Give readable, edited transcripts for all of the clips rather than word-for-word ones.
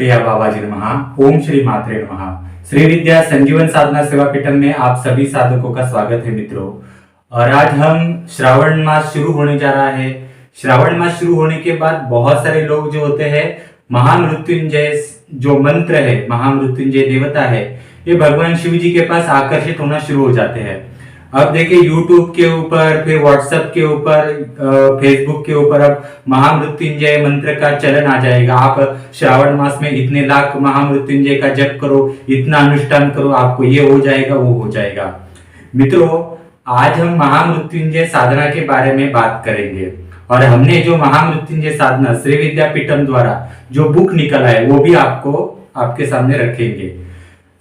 क्रिया बाबाजी नमः। ओम श्री मात्रे नमः। श्री विद्या संजीवन साधना सेवा पीठम में आप सभी साधकों का स्वागत है मित्रों। और आज हम श्रावण मास शुरू होने जा रहा है। श्रावण मास शुरू होने के बाद बहुत सारे लोग जो होते हैं महामृत्युंजय जो मंत्र है, महामृत्युंजय देवता है, ये भगवान शिव जी के पास आकर्षित होना शुरू हो जाते हैं। अब देखिए यूट्यूब के ऊपर, फिर व्हाट्सएप के ऊपर, फेसबुक के ऊपर अब महामृत्युंजय मंत्र का चलन आ जाएगा। आप श्रावण मास में इतने लाख महामृत्युंजय का जप करो, इतना अनुष्ठान करो, आपको ये हो जाएगा, वो हो जाएगा। मित्रों, आज हम महामृत्युंजय साधना के बारे में बात करेंगे और हमने जो महामृत्युंजय साधना श्री विद्यापीठम द्वारा जो बुक निकला है वो भी आपको आपके सामने रखेंगे।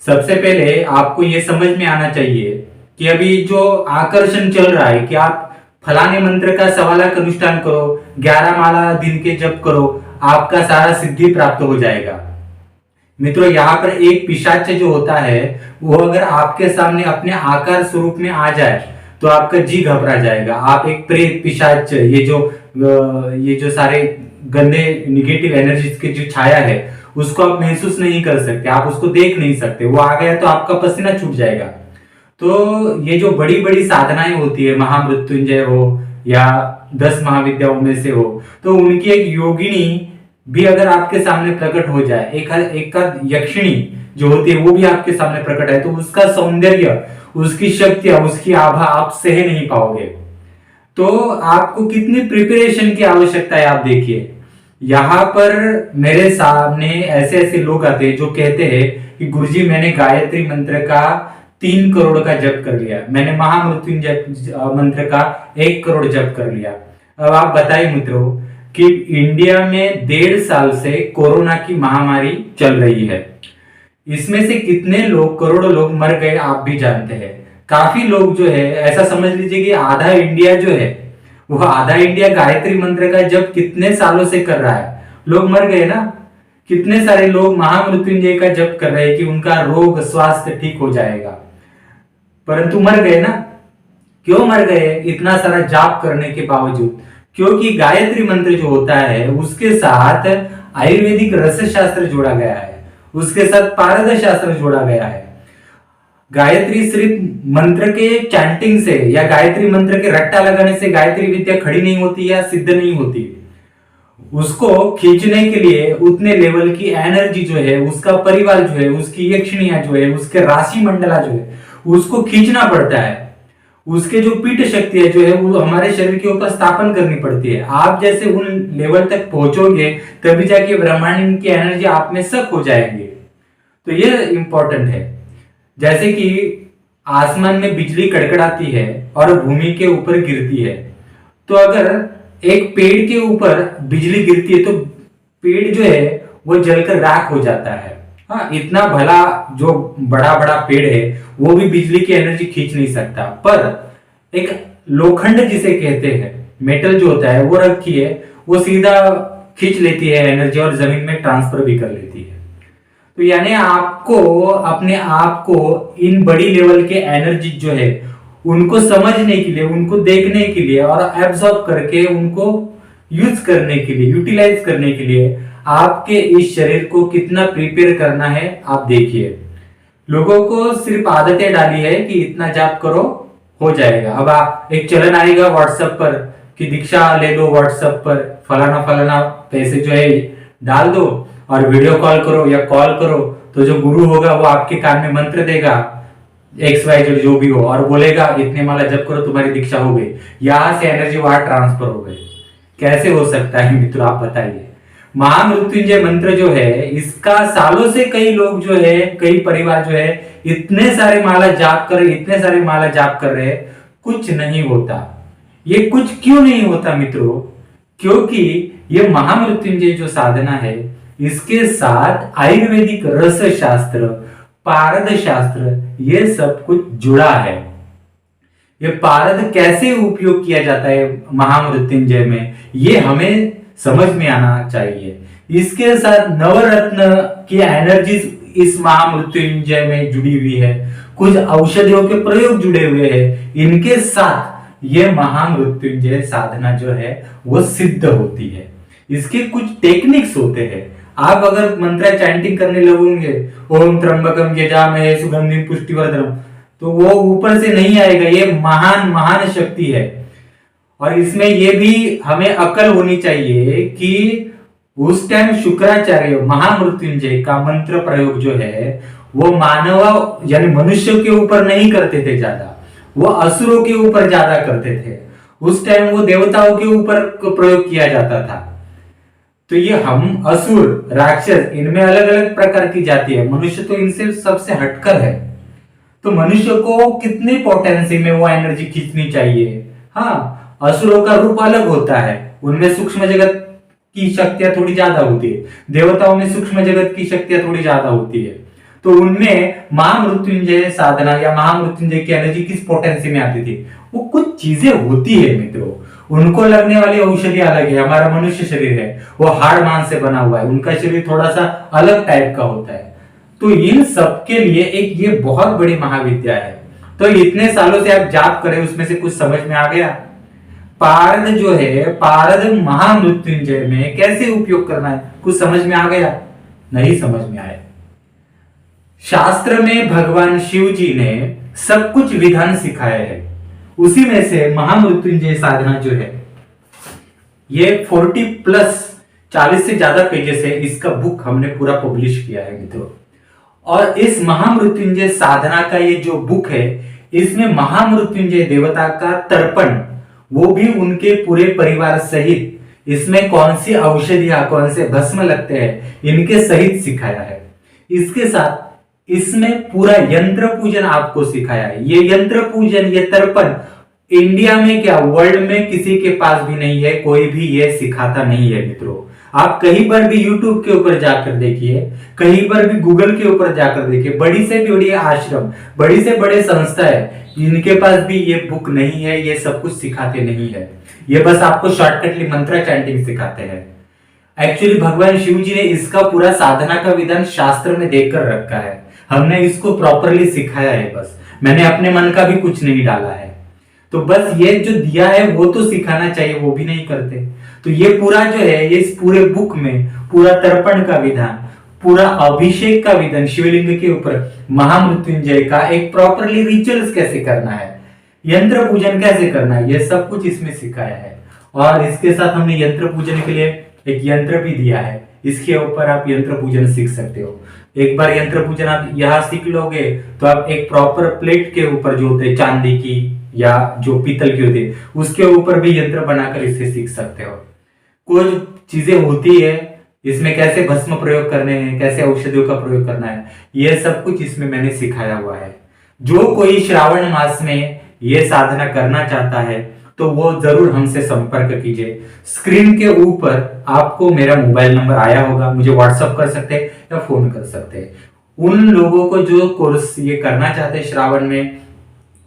सबसे पहले आपको ये समझ में आना चाहिए कि अभी जो आकर्षण चल रहा है कि आप फलाने मंत्र का 1.25 लाख अनुष्ठान करो, 11 माला दिन के जप करो, आपका सारा सिद्धि प्राप्त हो जाएगा। मित्रों, यहाँ पर एक पिशाच जो होता है वो अगर आपके सामने अपने आकार स्वरूप में आ जाए तो आपका जी घबरा जाएगा। आप एक प्रेत, पिशाच, ये जो सारे गंदे निगेटिव एनर्जीज की जो छाया है उसको आप महसूस नहीं कर सकते, आप उसको देख नहीं सकते। वो आ गया तो आपका पसीना छूट जाएगा। तो ये जो बड़ी बड़ी साधनाएं होती है, महामृत्युंजय हो या 10 महाविद्याओं में से हो, तो उनकी एक योगिनी भी अगर आपके सामने प्रकट हो जाए, एक यक्षिणी जो होती है वो भी आपके सामने प्रकट है, तो उसका सौंदर्य, उसकी शक्ति, उसकी आभा आप सह नहीं पाओगे। तो आपको कितनी प्रिपरेशन की आवश्यकता है आप देखिए। यहाँ पर मेरे सामने ऐसे ऐसे लोग आते हैं जो कहते हैं कि गुरुजी मैंने गायत्री मंत्र का 3 करोड़ का जप कर लिया, मैंने महामृत्युंजय मंत्र का 1 करोड़ जप कर लिया। अब आप बताइए मित्रों कि इंडिया में 1.5 साल से कोरोना की महामारी चल रही है। इसमें से कितने लोग, करोड़ों लोग मर गए आप भी जानते हैं। काफी लोग जो है, ऐसा समझ लीजिए कि आधा इंडिया जो है वो आधा इंडिया गायत्री मंत्र का जप कितने सालों से कर रहा है। लोग मर गए ना, कितने सारे लोग महामृत्युंजय का जप कर रहे हैं कि उनका रोग स्वास्थ्य ठीक हो जाएगा, परंतु मर गए ना। क्यों मर गए? इतना सारा जाप करने के बावजूद। क्योंकि गायत्री मंत्र जो होता है उसके साथ आयुर्वेदिक रस शास्त्र जोड़ा गया है, उसके साथ पारद शास्त्र जोड़ा गया है। गायत्री सिर्फ मंत्र के चैंटिंग से या गायत्री मंत्र के रट्टा लगाने से गायत्री विद्या खड़ी नहीं होती या सिद्ध नहीं होती। उसको खींचने के लिए उतने लेवल की एनर्जी जो है, उसका परिवार जो है, उसकी यक्षिणियां जो है, उसके राशि मंडला जो है, उसको खींचना पड़ता है। उसके जो पीठ शक्ति है जो है वो हमारे शरीर के ऊपर स्थापन करनी पड़ती है। आप जैसे उन लेवल तक पहुंचोगे तभी जाके ब्रह्मांड की एनर्जी आप में सक हो जाएंगे। तो ये इंपॉर्टेंट है। जैसे कि आसमान में बिजली कड़कड़ाती है और भूमि के ऊपर गिरती है, तो अगर एक पेड़ के ऊपर बिजली गिरती है तो पेड़ जो है वो जलकर राख हो जाता है। हाँ, इतना भला जो बड़ा बड़ा पेड़ है वो भी बिजली की एनर्जी खींच नहीं सकता, पर एक लोखंड जिसे कहते हैं, मेटल जो होता है वो रखी है, वो सीधा खींच लेती है एनर्जी और जमीन में ट्रांसफर भी कर लेती है। तो यानी आपको अपने आप को इन बड़ी लेवल के एनर्जी जो है उनको समझने के लिए, उनको देखने के लिए और एब्जॉर्ब करके उनको यूज करने के लिए, यूटिलाइज करने के लिए आपके इस शरीर को कितना प्रिपेयर करना है आप देखिए। लोगों को सिर्फ आदतें डाली है कि इतना जाप करो हो जाएगा। अब आप एक चलन आएगा व्हाट्सएप पर कि दीक्षा ले लो, व्हाट्सएप पर फलाना फलाना पैसे जो है डाल दो और वीडियो कॉल करो या कॉल करो, तो जो गुरु होगा वो आपके कान में मंत्र देगा XYZ जो भी हो और बोलेगा इतने माला जप करो तुम्हारी दीक्षा हो गई। यहां से एनर्जी वहां ट्रांसफर हो गई। कैसे हो सकता है मित्रों, आप बताइए। महामृत्युंजय मंत्र जो है इसका सालों से कई लोग जो है, कई परिवार जो है इतने सारे माला जाप कर रहे, इतने सारे माला जाप कर रहे, कुछ नहीं होता। ये कुछ क्यों नहीं होता मित्रों? क्योंकि ये महामृत्युंजय जो साधना है इसके साथ आयुर्वेदिक रस शास्त्र, पारद शास्त्र, ये सब कुछ जुड़ा है। ये पारद कैसे उपयोग किया जाता है महामृत्युंजय में, ये हमें समझ में आना चाहिए। इसके साथ नवरत्न की एनर्जी इस महामृत्युंजय में जुड़ी हुई है, कुछ औषधियों के प्रयोग जुड़े हुए हैं। इनके साथ ये महामृत्युंजय साधना जो है वो सिद्ध होती है। इसके कुछ टेक्निक्स होते हैं। आप अगर मंत्र चैंटिंग करने लगोगे, ओम त्र्यंबकम यजामहे सुगंधिम पुष्टिवर्धनम, तो वो ऊपर से नहीं आएगा। ये महान महान शक्ति है। और इसमें ये भी हमें अकल होनी चाहिए कि उस टाइम शुक्राचार्य महामृत्युंजय का मंत्र प्रयोग जो है वो मानव यानी मनुष्य के ऊपर नहीं करते थे ज्यादा, वो असुरों के ऊपर ज्यादा करते थे। उस टाइम वो देवताओं के ऊपर प्रयोग किया जाता था। तो ये हम असुर राक्षस इनमें अलग अलग प्रकार की जाति है, मनुष्य तो इनसे सबसे हटकर है। तो मनुष्य को कितनी पोटेंसी में वो एनर्जी खींचनी चाहिए। हाँ, असुरों का रूप अलग होता है, उनमें सूक्ष्म जगत की शक्तियां थोड़ी ज्यादा होती है, देवताओं में सूक्ष्म जगत की शक्तियां थोड़ी ज्यादा होती है। तो उनमें महामृत्युंजय साधना या महामृत्युंजय की एनर्जी किस पोटेंसी में आती थी, वो कुछ चीजें होती है मित्रों। उनको लगने वाली औषधि अलग है। हमारा मनुष्य शरीर है वो हाड़ मांस से बना हुआ है, उनका शरीर थोड़ा सा अलग टाइप का होता है। तो इन सबके लिए एक ये बहुत बड़ी महाविद्या है। तो इतने सालों से आप जाप करें, उसमें से कुछ समझ में आ गया? पारद जो है, पारद महामृत्युंजय में कैसे उपयोग करना है, कुछ समझ में आ गया? नहीं समझ में आया। शास्त्र में भगवान शिव जी ने सब कुछ विधान सिखाया है, उसी में से महामृत्युंजय साधना जो है ये 40 से ज्यादा पेजेस है। इसका बुक हमने पूरा पब्लिश किया है मित्रों। और इस महामृत्युंजय साधना का ये जो बुक है, इसमें महामृत्युंजय देवता का तर्पण, वो भी उनके पूरे परिवार सहित, इसमें कौन सी औषधियां कौन से भस्म लगते हैं इनके सहित सिखाया है। इसके साथ इसमें पूरा यंत्र पूजन आपको सिखाया है। ये यंत्र पूजन, ये तर्पण इंडिया में क्या वर्ल्ड में किसी के पास भी नहीं है, कोई भी ये सिखाता नहीं है मित्रों। आप कहीं पर भी यूट्यूब के ऊपर जाकर देखिए, कहीं पर भी गूगल के ऊपर जाकर देखिए, बड़ी से बड़ी आश्रम, बड़ी से बड़े संस्था है, इनके पास भी ये बुक नहीं है, ये सब कुछ सिखाते नहीं है। ये बस आपको शॉर्टकटली मंत्र चैंटिंग सिखाते हैं। एक्चुअली भगवान शिव जी ने इसका पूरा साधना का विधान शास्त्र में देकर रखा है, हमने इसको प्रॉपरली सिखाया है। बस मैंने अपने मन का भी कुछ नहीं डाला है। तो बस ये जो दिया है वो तो सिखाना चाहिए, वो भी नहीं करते। तो ये पूरा जो है, ये इस पूरे बुक में पूरा तर्पण का विधान, पूरा अभिषेक का विधान शिवलिंग के ऊपर, महामृत्युंजय का एक प्रॉपरली रिचुअल्स कैसे करना है, यंत्र पूजन कैसे करना है, ये सब कुछ इसमें सिखाया है। और इसके साथ हमने यंत्र पूजन के लिए एक यंत्र भी दिया है, इसके ऊपर आप यंत्र पूजन सीख सकते हो। एक बार यंत्र पूजन आप यहाँ सीख लोगे तो आप एक प्रॉपर प्लेट के ऊपर जो होते चांदी की या जो पीतल की होती है, उसके ऊपर भी यंत्र बनाकर इसे सीख सकते हो। कुछ चीजें होती है इसमें, कैसे भस्म प्रयोग करने हैं, कैसे औषधियों का प्रयोग करना है, ये सब कुछ इसमें मैंने सिखाया हुआ है। जो कोई श्रावण मास में ये साधना करना चाहता है तो वो जरूर हमसे संपर्क कीजिए। स्क्रीन के ऊपर आपको मेरा मोबाइल नंबर आया होगा, मुझे व्हाट्सअप कर सकते हैं या फोन कर सकते हैं। उन लोगों को जो कोर्स ये करना चाहते हैं श्रावण में,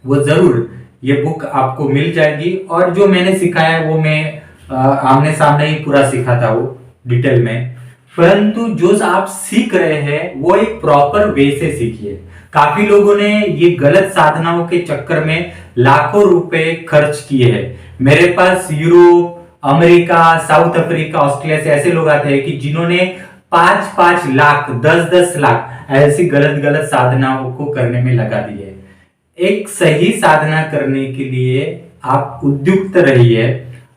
वो जरूर ये बुक आपको मिल जाएगी। और जो मैंने सिखाया है वो मैं आमने सामने ही पूरा सिखाता हूँ डिटेल में, परंतु जो आप सीख रहे हैं वो एक प्रॉपर वे से सीखिए। काफी लोगों ने ये गलत साधनाओं के चक्कर में लाखों रुपए खर्च किए हैं। मेरे पास Europe, America, South Africa, Australia से ऐसे लोग आते हैं कि जिन्होंने 5-5 लाख, 10-10 लाख ऐसी गलत गलत साधनाओं को करने में लगा दिए। एक सही साधना करने के लिए आप उद्युक्त रहिए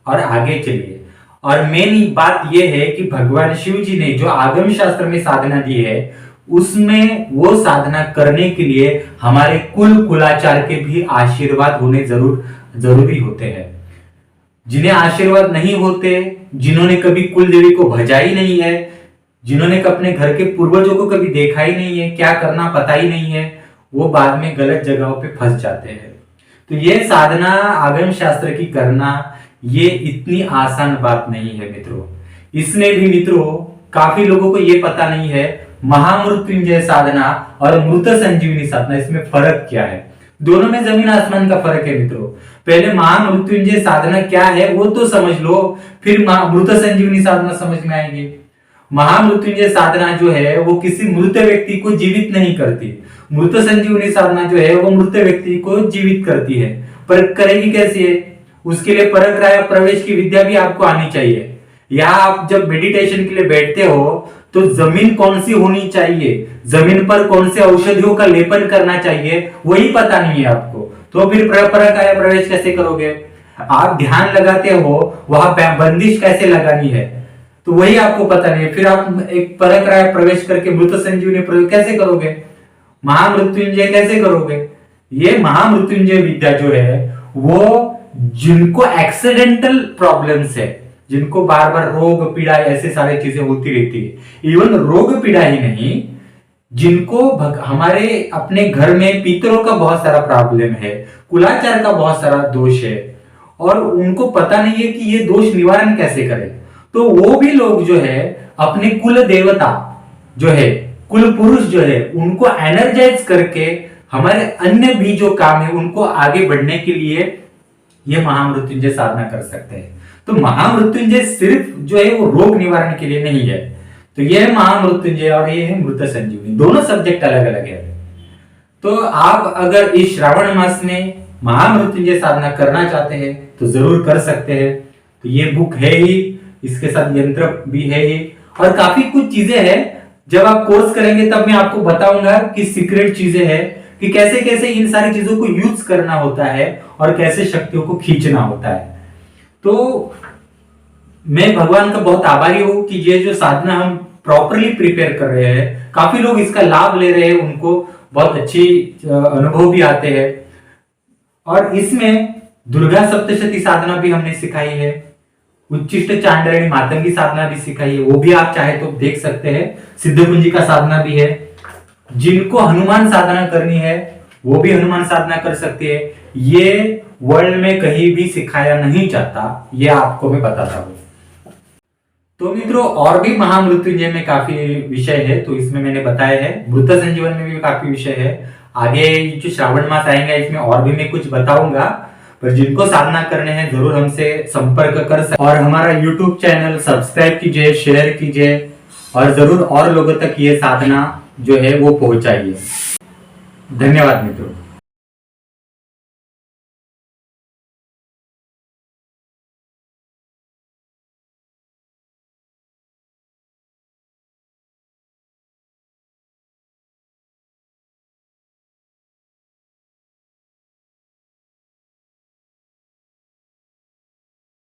और आगे चलिए। और मेन बात यह है कि भगवान शिव जी ने जो आगम शास्त्र में साधना दी है, उसमें वो साधना करने के लिए हमारे कुलाचार के भी आशीर्वाद होने जरूरी होते हैं। जिन्हें आशीर्वाद नहीं होते, जिन्होंने कभी कुल देवी को भजा ही नहीं है, जिन्होंने अपने घर के पूर्वजों को कभी देखा ही नहीं है, क्या करना पता ही नहीं है, वो बाद में गलत जगहों पे फंस जाते हैं। तो ये साधना आगम शास्त्र की करना ये इतनी आसान बात नहीं है मित्रों। इसमें भी मित्रों काफी लोगों को ये पता नहीं है महामृत्युंजय साधना और मृत संजीवनी साधना, इसमें फर्क क्या है। दोनों में जमीन आसमान का फर्क है मित्रों। पहले महामृत्युंजय साधना क्या है वो तो समझ लो, फिर मृत संजीवनी साधना समझ में आएगी। महामृत्युंजय साधना जो है वो किसी मृत व्यक्ति को जीवित नहीं करती। मृत संजीवनी साधना जो है वो मृत व्यक्ति को जीवित करती है। पर करेगी कैसे है, उसके लिए परग्राह प्रवेश की विद्या भी आपको आनी चाहिए। यहाँ आप जब मेडिटेशन के लिए बैठते हो तो जमीन कौन सी होनी चाहिए, जमीन पर कौन से औषधियों का लेपन करना चाहिए, वही पता नहीं है आपको, तो फिर परकाया प्रवेश कैसे करोगे? आप ध्यान लगाते हो, वहां बंदिश कैसे लगानी है, तो वही आपको पता नहीं है, फिर आप एक परकाया प्रवेश करके मृत संजीवनी प्रयोग कैसे करोगे? महामृत्युंजय कैसे करोगे? ये महामृत्युंजय विद्या जो है वो जिनको एक्सीडेंटल प्रॉब्लम्स है, जिनको बार बार रोग पीड़ा ऐसे सारी चीजें होती रहती है, इवन रोग पीड़ा ही नहीं, जिनको हमारे अपने घर में पितरों का बहुत सारा प्रॉब्लम है, कुलाचार का बहुत सारा दोष है और उनको पता नहीं है कि ये दोष निवारण कैसे करें, तो वो भी लोग जो है अपने कुल देवता जो है, कुल पुरुष जो है, उनको एनर्जाइज करके हमारे अन्य भी जो काम है उनको आगे बढ़ने के लिए ये महामृत्युंजय साधना कर सकते हैं। तो महामृत्युंजय सिर्फ जो है वो रोग निवारण के लिए नहीं है, तो ये है महामृत्युंजय और ये है मृत संजीवनी, दोनों सब्जेक्ट अलग अलग है। तो आप अगर इस श्रावण मास में महामृत्युंजय साधना करना चाहते हैं तो जरूर कर सकते हैं। तो ये बुक है ही, इसके साथ यंत्र भी है ही और काफी कुछ चीजें हैं, जब आप कोर्स करेंगे तब मैं आपको बताऊंगा कि सीक्रेट चीजें हैं कि कैसे कैसे इन सारी चीजों को यूज करना होता है और कैसे शक्तियों को खींचना होता है। तो मैं भगवान का बहुत आभारी हूं कि ये जो साधना हम प्रॉपरली प्रिपेयर कर रहे हैं, काफी लोग इसका लाभ ले रहे हैं, उनको बहुत अच्छी अनुभव भी आते हैं। और इसमें दुर्गा सप्तशती साधना भी हमने सिखाई है, उच्चिष्ट चांडायणी मातंगी साधना भी सिखाई है, वो भी आप चाहे तो देख सकते हैं। सिद्ध कुंजी का साधना भी है। जिनको हनुमान साधना करनी है वो भी हनुमान साधना कर सकते हैं। ये वर्ल्ड में कहीं भी सिखाया नहीं जाता, ये आपको मैं बताता हूं। तो मित्रों और भी महामृत्युंजय में काफी विषय है, तो इसमें मैंने बताया है। मृत संजीवन में भी काफी विषय है। आगे जो श्रावण मास आएगा इसमें और भी मैं कुछ बताऊंगा, पर जिनको साधना करने हैं जरूर हमसे संपर्क कर सकते। और हमारा YouTube चैनल सब्सक्राइब कीजिए, शेयर कीजिए और जरूर और लोगों तक ये साधना जो है वो पहुंचाइए। धन्यवाद मित्रों।